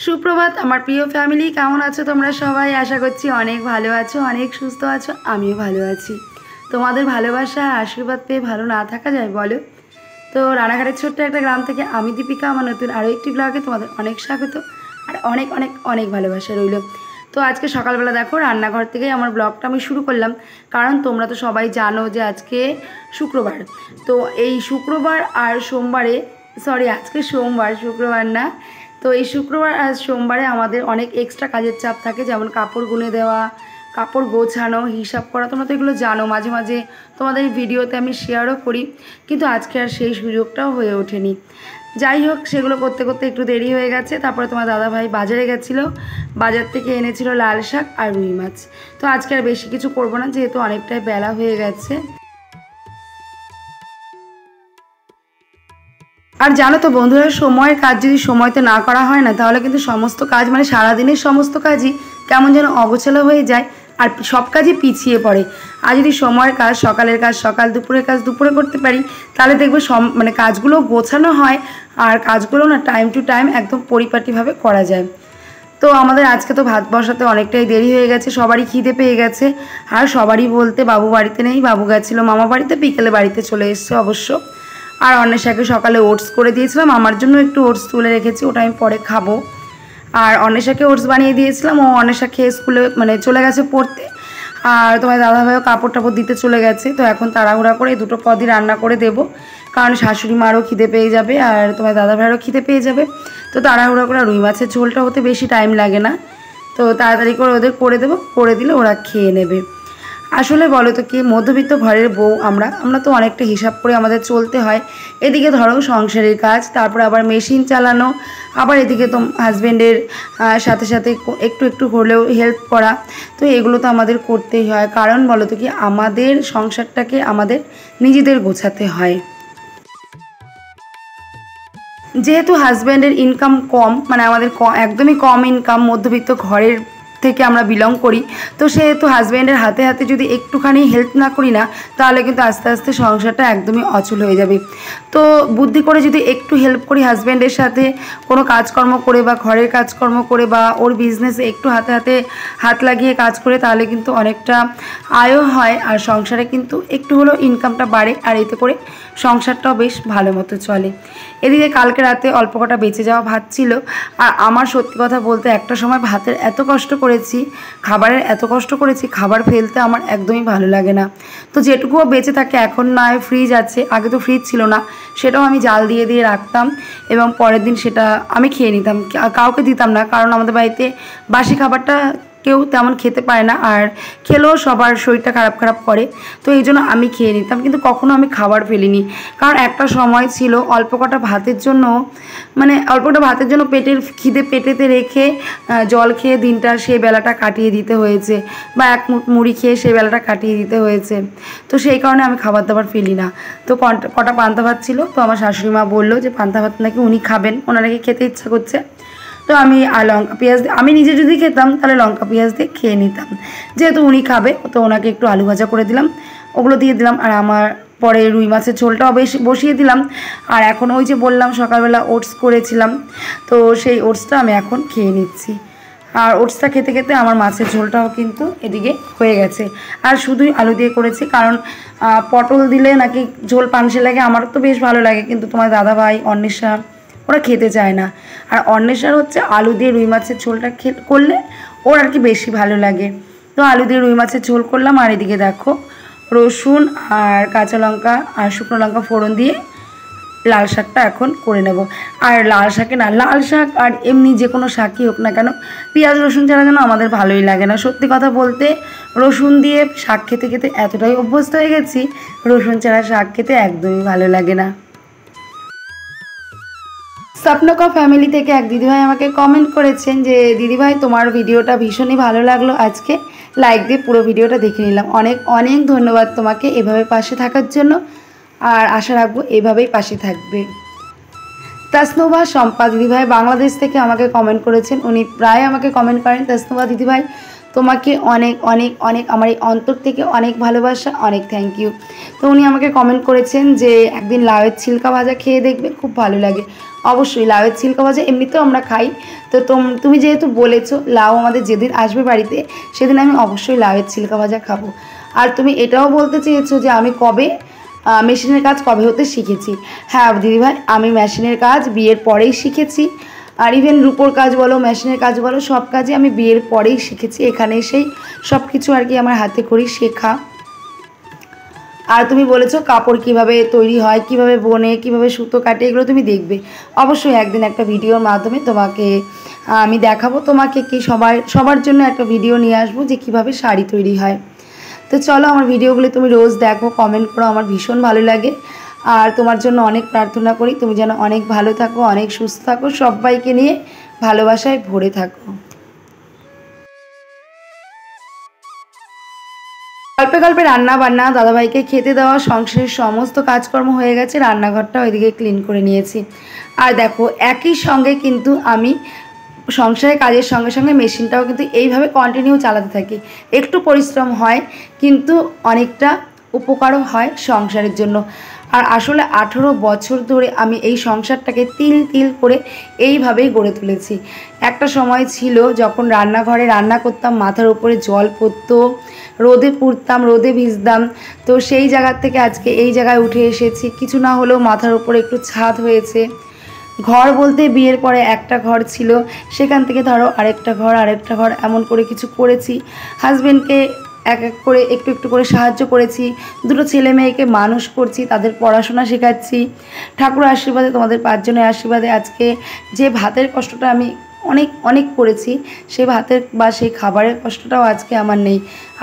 সুপ্রভাত আমার প্রিয় ফ্যামিলি, কেমন আছো তোমরা সবাই? আশা করছি অনেক ভালো আছো, অনেক সুস্থ আছো। আমিও ভালো আছি। তোমাদের ভালোবাসা আর আশীর্বাদ পেয়ে ভালো না থাকা যায় বলো? তো রানাঘাটের ছোট্ট একটা গ্রাম থেকে আমি দীপিকা, আমার নতুন আরও একটি ব্লগে তোমাদের অনেক স্বাগত আর অনেক অনেক অনেক ভালোবাসা রইল। তো আজকে সকালবেলা দেখো রান্নাঘর থেকেই আমার ব্লগটা আমি শুরু করলাম, কারণ তোমরা তো সবাই জানো যে আজকে শুক্রবার। তো এই শুক্রবার আর সোমবারে, সরি আজকে সোমবার, শুক্রবার না। তো এই শুক্রবার আর সোমবারে আমাদের অনেক এক্সট্রা কাজের চাপ থাকে, যেমন কাপড় গুনে দেওয়া, কাপড় গোছানো, হিসাব করা। তোমরা তো এগুলো জানো, মাঝে মাঝে তোমাদের এই ভিডিওতে আমি শেয়ারও করি, কিন্তু আজকে আর সেই সুযোগটাও হয়ে ওঠেনি। যাই হোক, সেগুলো করতে করতে একটু দেরি হয়ে গেছে। তারপরে তোমার দাদাভাই বাজারে গেছিলো, বাজার থেকে এনেছিল লাল শাক আর রুই মাছ। তো আজকে আর বেশি কিছু করবো না, যেহেতু অনেকটাই বেলা হয়ে গেছে। আর জানো তো বন্ধুরা, সময়ের কাজ যদি সময়তে না করা হয় না, তাহলে কিন্তু সমস্ত কাজ, মানে সারাদিনের সমস্ত কাজই কেমন যেন অগোছালো হয়ে যায় আর সব কাজই পিছিয়ে পড়ে। আর যদি সময়ের কাজ, সকালের কাজ সকাল, দুপুরের কাজ দুপুরে করতে পারি, তাহলে দেখবে মানে কাজগুলো গোছানো হয় আর কাজগুলো না টাইম টু টাইম একদম পরিপাটিভাবে করা যায়। তো আমাদের আজকে তো ভাত বসাতে অনেকটাই দেরি হয়ে গেছে, সবারই খিদে পেয়ে গেছে। আর সবারই বলতে বাবু বাড়িতে নেই, বাবু গেছিলো মামা বাড়িতে, বিকেলে বাড়িতে চলে এসছে অবশ্য। আর অন্বেষাকে সকালে ওটস করে দিয়েছিলাম, আমার জন্য একটু ওটস তুলে রেখেছি, ওটা আমি পরে খাবো। আর অন্বেষাকে ওটস বানিয়ে দিয়েছিলাম, ও অন্বেষা খেয়ে স্কুলে মানে চলে গেছে পড়তে। আর তোমার দাদাভাইও কাপড় টাপড় দিতে চলে গেছে। তো এখন তাড়াহুড়া করে দুটো পদই রান্না করে দেবো, কারণ শাশুড়ি মারও খিদে পেয়ে যাবে আর তোমার দাদাভাইয়েরও খিদে পেয়ে যাবে। তো তাড়াহুড়া করে রুই মাছের ঝোলটা হতে বেশি টাইম লাগে না, তো তাড়াতাড়ি করে ওদের করে দেবো, করে দিলে ওরা খেয়ে নেবে। আসলে বলো তো কি, মধ্যবিত্ত ঘরের বউ আমরা তো অনেকটা হিসাব করে আমাদের চলতে হয়। এদিকে ধরো সংসারের কাজ, তারপর আবার মেশিন চালানো, আবার এদিকে তো হাজব্যান্ডের সাথে সাথে একটু একটু হলেও হেল্প করা। তো এগুলো তো আমাদের করতেই হয়, কারণ বলো তো কি, আমাদের সংসারটাকে আমাদের নিজেদের গোছাতে হয়। যেহেতু হাজব্যান্ডের ইনকাম কম, মানে আমাদের একদমই কম ইনকাম, মধ্যবিত্ত ঘরের থেকে আমরা বিলং করি। তো সেহেতু হাজব্যান্ডের হাতে হাতে যদি একটুখানি হেল্প না করি না, তাহলে কিন্তু আস্তে আস্তে সংসারটা একদমই অচল হয়ে যাবে। তো বুদ্ধি করে যদি একটু হেল্প করি হাজব্যান্ডের সাথে, কোনো কাজকর্ম করে বা ঘরের কাজকর্ম করে বা ওর বিজনেসে একটু হাতে হাতে হাত লাগিয়ে কাজ করে, তাহলে কিন্তু অনেকটা আয়ও হয় আর সংসারে কিন্তু একটু হলেও ইনকামটা বাড়ে, আর এতে করে সংসারটাও বেশ ভালো মতো চলে। এদিকে কালকে রাতে অল্প কটা বেঁচে যাওয়া ভাত ছিল, আর আমার সত্যি কথা বলতে একটা সময় ভাতের এত কষ্ট করেছি, খাবারের এত কষ্ট করেছি, খাবার ফেলতে আমার একদমই ভালো লাগে না। তো যেটুকুও বেঁচে থাকে, এখন নয় ফ্রিজ আছে, আগে তো ফ্রিজ ছিল না, সেটাও আমি জাল দিয়ে দিয়ে রাখতাম এবং পরের দিন সেটা আমি খেয়ে নিতাম, কাউকে দিতাম না, কারণ আমাদের বাড়িতে বাসি খাবারটা কেউ তেমন খেতে পারে না, আর খেলেও সবার শরীরটা খারাপ খারাপ করে। তো এই জন্য আমি খেয়ে নিতাম, কিন্তু কখনো আমি খাবার ফেলিনি। কারণ একটা সময় ছিল অল্প কটা ভাতের জন্য, মানে অল্প কটা ভাতের জন্য পেটের খিদে পেটেতে রেখে জল খেয়ে দিনটা সেই বেলাটা কাটিয়ে দিতে হয়েছে, বা এক মুঠ মুড়ি খেয়ে সেই বেলাটা কাটিয়ে দিতে হয়েছে। তো সেই কারণে আমি খাবার দাবার ফেলি না। তো কটা পান্তা ভাত ছিল, তো আমার শাশুড়ি মা বললো যে পান্তা ভাত নাকি উনি খাবেন, ওনার নাকি খেতে ইচ্ছা করছে। তো আমি লঙ্কা পেঁয়াজ দিয়ে, আমি নিজে যদি খেতাম তাহলে লঙ্কা পেঁয়াজ দিয়ে খেয়ে নিতাম, যেহেতু উনি খাবে তো ওনাকে একটু আলু ভাজা করে দিলাম, ওগুলো দিয়ে দিলাম। আর আমার পরে রুই মাছের ঝোলটাও বেশ বসিয়ে দিলাম। আর এখন ওই যে বললাম সকালবেলা ওটস করেছিলাম, তো সেই ওটসটা আমি এখন খেয়ে নিচ্ছি। আর ওটসটা খেতে খেতে আমার মাছের ঝোলটাও কিন্তু এদিকে হয়ে গেছে। আর শুধুই আলু দিয়ে করেছি, কারণ পটল দিলে নাকি ঝোল পানসে লাগে, আমারও তো বেশ ভালো লাগে, কিন্তু তোমার দাদাভাই অন্বেষা ওরা খেতে চায় না। আর অন্বেষার হচ্ছে আলু দিয়ে রুই মাছের ঝোলটা করলে ওর আর কি বেশি ভালো লাগে। তো আলু দিয়ে রুই মাছের ঝোল করলাম, আর এদিকে দেখো রসুন আর কাঁচা লঙ্কা আর শুকনো লঙ্কা ফোড়ন দিয়ে লাল শাকটা এখন করে নেব। আর লাল শাকে না, লাল শাক আর এমনি যে কোনো শাকই হোক না কেন, পেঁয়াজ রসুন ছাড়া যেন আমাদের ভালোই লাগে না। সত্যি কথা বলতে, রসুন দিয়ে শাক খেতে খেতে এতটাই অভ্যস্ত হয়ে গেছি, রসুন ছাড়া শাক খেতে একদমই ভালো লাগে না। স্বপ্নকা ফ্যামিলি থেকে এক দিদিভাই আমাকে কমেন্ট করেছেন যে দিদিভাই তোমার ভিডিওটা ভীষণই ভালো লাগলো, আজকে লাইক দিয়ে পুরো ভিডিওটা দেখে নিলাম। অনেক অনেক ধন্যবাদ তোমাকে এভাবে পাশে থাকার জন্য, আর আশা রাখবো এভাবেই পাশে থাকবে। তাসনুভা শম্পা দিদিভাই বাংলাদেশ থেকে আমাকে কমেন্ট করেছেন, উনি প্রায় আমাকে কমেন্ট করেন। তাসনুভা দিদিভাই তোমাকে অনেক অনেক অনেক আমার এই অন্তর থেকে অনেক ভালোবাসা, অনেক থ্যাংক ইউ। তো উনি আমাকে কমেন্ট করেছেন যে একদিন লাউয়ের ছিলকা ভাজা খেয়ে দেখবে, খুব ভালো লাগে। অবশ্যই লাউয়ের ছিলকা ভাজা এমনিতেও আমরা খাই। তো তুমি যেহেতু বলেছো লাউ আমাদের যেদিন আসবে বাড়িতে সেদিন আমি অবশ্যই লাউয়ের ছিলকা ভাজা খাবো। আর তুমি এটাও বলতে চেয়েছো যে আমি কবে মেশিনের কাজ কবে হতে শিখেছি। হ্যাঁ দিদিভাই, আমি মেশিনের কাজ বিয়ের পরেই শিখেছি। আর ইভেন রূপোর কাজ বলো, মেশিনের কাজ বলো, সব কাজই আমি বিয়ের পরেই শিখেছি। এখানে এসেই সব কিছু আর কি আমার হাতে করি শেখা। আর তুমি বলেছো কাপড় কিভাবে তৈরি হয়, কিভাবে বোনে, কিভাবে সুতো কাটে, এগুলো তুমি দেখবে। অবশ্যই একদিন একটা ভিডিওর মাধ্যমে তোমাকে আমি দেখাবো, তোমাকে কি সবার জন্য একটা ভিডিও নিয়ে আসবো যে কিভাবে শাড়ি তৈরি হয়। তো চলো, আমার ভিডিওগুলো তুমি রোজ দেখো, কমেন্ট করো, আমার ভীষণ ভালো লাগে। আর তোমার জন্য অনেক প্রার্থনা করি, তুমি যেন অনেক ভালো থাকো, অনেক সুস্থ থাকো, সবাইকে নিয়ে ভালোবাসায় ভরে থাকো। গল্পে গল্পে রান্না বান্না, দাদাভাইকে খেতে দেওয়া, সংসারের সমস্ত কাজকর্ম হয়ে গেছে, রান্নাঘরটা ওইদিকে ক্লিন করে নিয়েছি। আর দেখো একই সঙ্গে কিন্তু আমি সংসারের কাজের সঙ্গে সঙ্গে মেশিনটাও কিন্তু এইভাবে কন্টিনিউ চালাতে থাকি। একটু পরিশ্রম হয় কিন্তু অনেকটা উপকারও হয় সংসারের জন্য। আর আসলে 18 বছর ধরে আমি এই সংসারটাকে তিল তিল করে এইভাবেই গড়ে তুলেছি। একটা সময় ছিল যখন রান্নাঘরে রান্না করতাম, মাথার উপরে জল পড়তো, রোদে পুড়তাম, রোদে ভিজতাম। তো সেই জায়গার থেকে আজকে এই জায়গায় উঠে এসেছি, কিছু না হলেও মাথার উপরে একটু ছাদ হয়েছে। ঘর বলতে বিয়ের পরে একটা ঘর ছিল, সেখান থেকে ধরো আরেকটা ঘর এমন করে কিছু করেছি। হাজবেন্ডকে এক এক করে একটু একটু করে সাহায্য করেছি, দুটো ছেলে মেয়েকে মানুষ করছি, তাদের পড়াশোনা শেখাচ্ছি। ঠাকুরের আশীর্বাদে, তোমাদের 5 জনের আশীর্বাদে আজকে যে ভাতের কষ্টটা আমি অনেক অনেক করেছি, সেই ভাতের বা সেই খাবারের কষ্টটাও আজকে আমার নেই।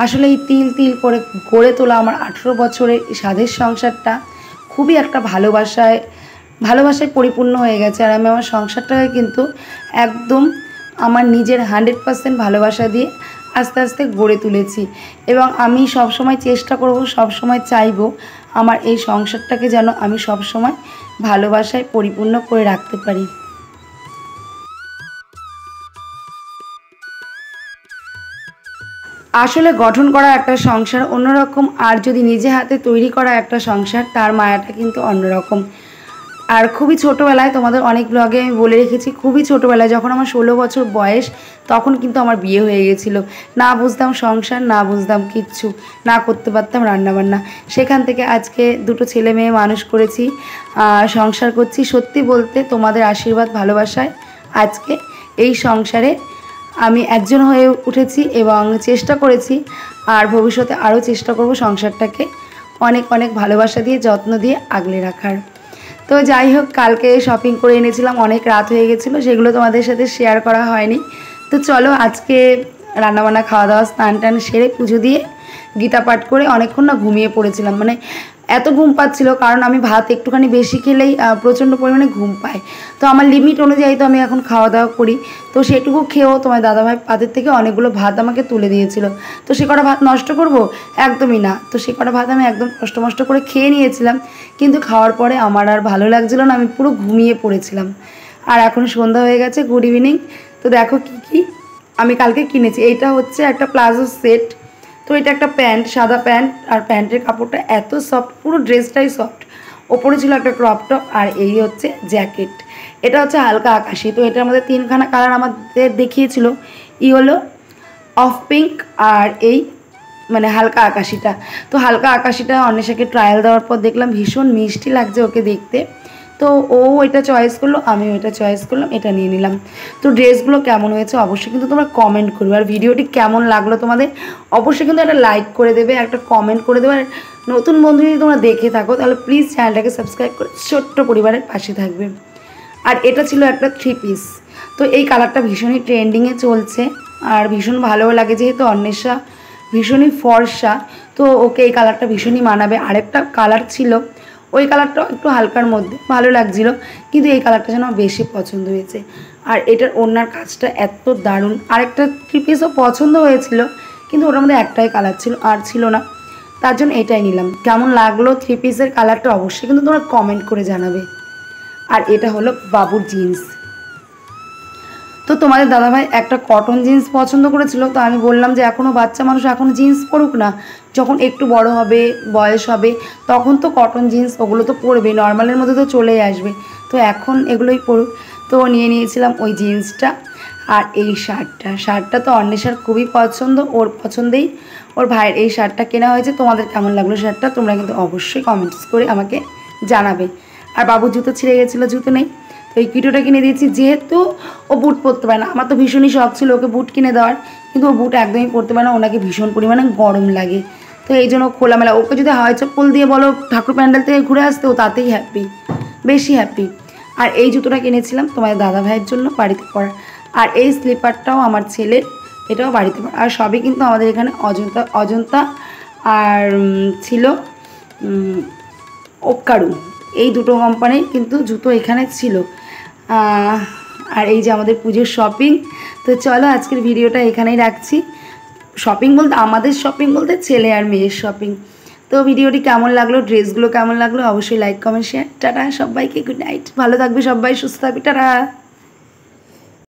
আসলে এই তিল তিল করে গড়ে তোলা আমার 18 বছরের স্বাদের সংসারটা খুবই একটা ভালোবাসায় পরিপূর্ণ হয়ে গেছে। আর আমি আমার সংসারটাকে কিন্তু একদম আমার নিজের 100% ভালোবাসা দিয়ে আস্তে আস্তে গড়ে তুলেছি। এবং আমি সবসময় চেষ্টা করব, সবসময় চাইব আমার এই সংসারটাকে যেন আমি সবসময় ভালোবাসায় পরিপূর্ণ করে রাখতে পারি। আসলে গঠন করা একটা সংসার অন্যরকম, আর যদি নিজে হাতে তৈরি করা একটা সংসার, তার মায়াটা কিন্তু অন্যরকম। আর খুবই ছোটোবেলায়, তোমাদের অনেক ব্লগে আমি বলে রেখেছি, খুবই ছোটোবেলায় যখন আমার 16 বছর বয়স, তখন কিন্তু আমার বিয়ে হয়ে গেছিলো। না বুঝতাম সংসার, না বুঝতাম কিচ্ছু, না করতে পারতাম রান্নাবান্না। সেখান থেকে আজকে দুটো ছেলে মেয়ে মানুষ করেছি, সংসার করছি। সত্যি বলতে তোমাদের আশীর্বাদ ভালোবাসায় আজকে এই সংসারে আমি একজন হয়ে উঠেছি এবং চেষ্টা করেছি, আর ভবিষ্যতে আরও চেষ্টা করব সংসারটাকে অনেক অনেক ভালোবাসা দিয়ে, যত্ন দিয়ে আগলে রাখার। তো যাই হোক, কালকে শপিং করে এনেছিলাম, অনেক রাত হয়ে গেছিলো, সেগুলো তোমাদের সাথে শেয়ার করা হয়নি। তো চলো, আজকে রান্নাবান্না, খাওয়া দাওয়া, স্নান টান সেরে পুজো দিয়ে গীতা পাঠ করে অনেকক্ষণ না ঘুমিয়ে পড়েছিলাম। মানে এত ঘুম পাচ্ছিল, কারণ আমি ভাত একটুখানি বেশি খেলেই প্রচণ্ড পরিমাণে ঘুম পায়। তো আমার লিমিট অনুযায়ী তো আমি এখন খাওয়া দাওয়া করি। তো সেটুকু খেয়েও তোমার দাদাভাই পাতের থেকে অনেকগুলো ভাত আমাকে তুলে দিয়েছিল। তো সে কটা ভাত নষ্ট করব? একদমই না। তো সে কটা ভাত আমি একদম কষ্ট করে খেয়ে নিয়েছিলাম, কিন্তু খাওয়ার পরে আমার আর ভালো লাগছিল না, আমি পুরো ঘুমিয়ে পড়েছিলাম। আর এখন সন্ধ্যা হয়ে গেছে, গুড ইভিনিং। তো দেখো কি আমি কালকে কিনেছি। এইটা হচ্ছে একটা প্লাজো সেট। তো এটা একটা প্যান্ট, সাদা প্যান্ট, আর প্যান্টের কাপড়টা এত সফট, পুরো ড্রেসটাই সফট। ওপরে ছিল একটা ক্রপ টপ, আর এই হচ্ছে জ্যাকেট। এটা হচ্ছে হালকা আকাশি। তো এটার মধ্যে 3খানা কালার আমাদের দেখিয়েছিল, ইয়েলো, অফ পিঙ্ক, আর এই মানে হালকা আকাশিটা। তো হালকা আকাশিটা অন্বেষাকে ট্রায়াল দেওয়ার পর দেখলাম ভীষণ মিষ্টি লাগছে ওকে দেখতে। তো ও এটা চয়েস করলো, আমিও এটা চয়েস করলাম, এটা নিয়ে নিলাম। তো ড্রেসগুলো কেমন হয়েছে অবশ্যই কিন্তু তোমরা কমেন্ট করবে, আর ভিডিওটি কেমন লাগলো তোমাদের অবশ্যই কিন্তু একটা লাইক করে দেবে, একটা কমেন্ট করে দেবে। আর নতুন বন্ধু যদি তোমরা দেখে থাকো তাহলে প্লিজ চ্যানেলটাকে সাবস্ক্রাইব করে ছোট্ট পরিবারের পাশে থাকবে। আর এটা ছিল একটা 3 পিস। তো এই কালারটা ভীষণই ট্রেন্ডিংয়ে চলছে, আর ভীষণ ভালোও লাগে, যেহেতু অন্বেষা ভীষণই ফর্সা, তো ওকে এই কালারটা ভীষণই মানাবে। আরেকটা কালার ছিল, ওই কালারটাও একটু হালকার মধ্যে ভালো লাগছিল, কিন্তু এই কালারটা যেন আমার বেশি পছন্দ হয়েছে। আর এটার ওড়নার কাজটা এত দারুণ। আরেকটা 3 পিসও পছন্দ হয়েছিল, কিন্তু ওটার মধ্যে একটাই কালার ছিল, আর ছিল না, তার জন্য এটাই নিলাম। কেমন লাগলো 3 পিসের কালারটা অবশ্যই কিন্তু তোমরা কমেন্ট করে জানাবে। আর এটা হলো বাবুর জিন্স। তো তোমাদের দাদাভাই একটা কটন জিন্স পছন্দ করেছিল, তো আমি বললাম যে এখনও বাচ্চা মানুষ এখন জিন্স পরুক না, যখন একটু বড় হবে বয়স হবে তখন তো কটন জিন্স ওগুলো তো পরবে, নর্মালের মধ্যে তো চলেই আসবে, তো এখন এগুলোই পরুক। তো নিয়ে নিয়েছিলাম ওই জিন্সটা আর এই শার্টটা তো অন্বেষার খুবই পছন্দ, ওর পছন্দেই ওর ভাইয়ের এই শার্টটা কেনা হয়েছে। তোমাদের কেমন লাগলো শার্টটা তোমরা কিন্তু অবশ্যই কমেন্টস করে আমাকে জানাবে। আর বাবুর জুতো ছিঁড়ে গেছিলো, জুতো নেই, তো এই কিটোটা কিনে দিয়েছি, যেহেতু ও বুট পরতে পারে না। আমার তো ভীষণই শখ ছিল ওকে বুট কিনে দেওয়ার, কিন্তু ও বুট একদমই পরতে পারে না, ওনাকে ভীষণ পরিমাণে গরম লাগে, তো এই জন্য খোলামেলা ওকে যদি হাওয়াই চপ্পল দিয়ে বলো ঠাকুর প্যান্ডেল থেকে ঘুরে আসতে, ও তাতেই হ্যাপি, বেশি হ্যাপি। আর এই জুতোটা কিনেছিলাম তোমাদের দাদা ভাইয়ের জন্য বাড়িতে পরার। আর এই স্লিপারটাও আমার ছেলের, এটাও বাড়িতে পরার। আর সবই কিন্তু আমাদের এখানে অজন্তা আর ছিল ওপকারু, এই দুটো কোম্পানির কিন্তু জুতো এখানে ছিল। আর এই যে আমাদের পুজোর শপিং। তো চলো আজকের ভিডিওটা এখানেই রাখছি। শপিং বলতে আমাদের শপিং বলতে ছেলে আর মেয়ের শপিং। তো ভিডিওটি কেমন লাগলো, ড্রেসগুলো কেমন লাগলো অবশ্যই লাইক কমেন্ট শেয়ার। টাটা সবাইকে, গুড নাইট, ভালো থাকবে সবাই, সুস্থ থাকবে, টাটা।